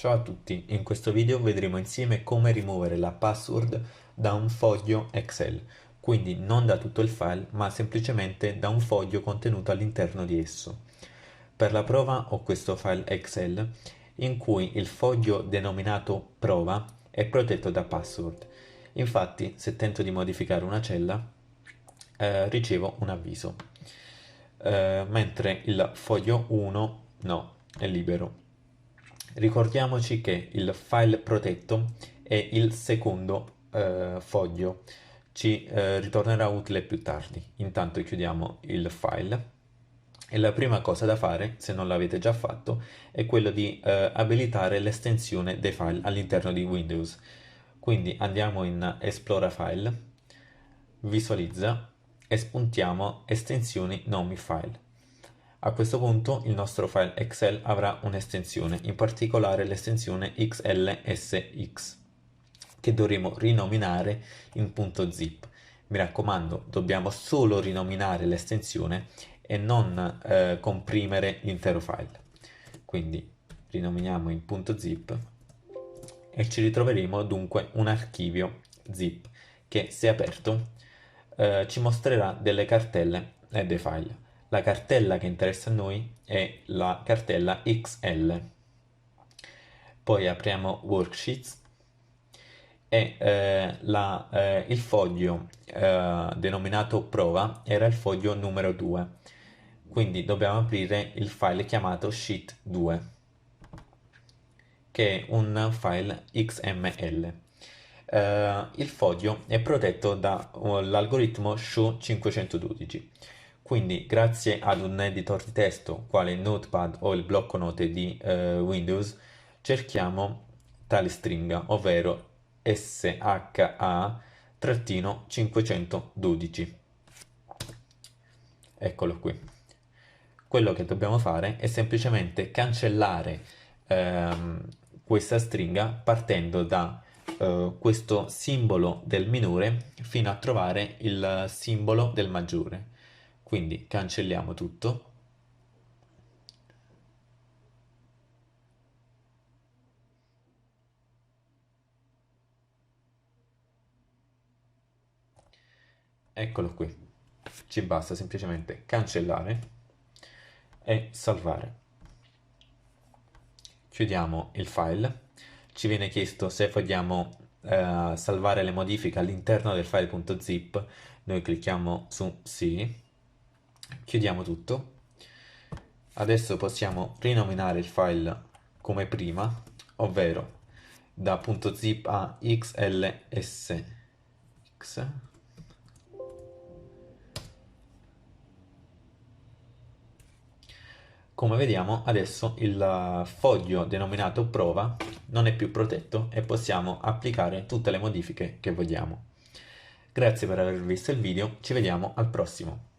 Ciao a tutti, in questo video vedremo insieme come rimuovere la password da un foglio Excel, quindi non da tutto il file, ma semplicemente da un foglio contenuto all'interno di esso. Per la prova ho questo file Excel in cui il foglio denominato prova è protetto da password. Infatti, se tento di modificare una cella, ricevo un avviso, mentre il foglio 1 no, è libero. Ricordiamoci che il file protetto è il secondo foglio, ci ritornerà utile più tardi. Intanto chiudiamo il file e la prima cosa da fare, se non l'avete già fatto, è quello di abilitare l'estensione dei file all'interno di Windows. Quindi andiamo in Esplora File, Visualizza e spuntiamo Estensioni Nomi File. A questo punto il nostro file Excel avrà un'estensione, in particolare l'estensione XLSX, che dovremo rinominare in .zip. Mi raccomando, dobbiamo solo rinominare l'estensione e non comprimere l'intero file. Quindi rinominiamo in .zip e ci ritroveremo dunque un archivio zip che, se aperto, ci mostrerà delle cartelle e dei file. La cartella che interessa a noi è la cartella XL. Poi apriamo Worksheets e il foglio denominato prova era il foglio numero 2. Quindi dobbiamo aprire il file chiamato Sheet 2, che è un file XML. Il foglio è protetto dall'algoritmo SHA-512, quindi grazie ad un editor di testo quale Notepad o il blocco note di Windows cerchiamo tale stringa, ovvero SHA-512. Eccolo qui. Quello che dobbiamo fare è semplicemente cancellare questa stringa partendo da questo simbolo del minore fino a trovare il simbolo del maggiore. Quindi cancelliamo tutto. Eccolo qui. Ci basta semplicemente cancellare e salvare. Chiudiamo il file. Ci viene chiesto se vogliamo salvare le modifiche all'interno del file.zip. Noi clicchiamo su sì. Chiudiamo tutto. Adesso possiamo rinominare il file come prima, ovvero da .zip a xlsx. Come vediamo adesso il foglio denominato prova non è più protetto e possiamo applicare tutte le modifiche che vogliamo. Grazie per aver visto il video, ci vediamo al prossimo.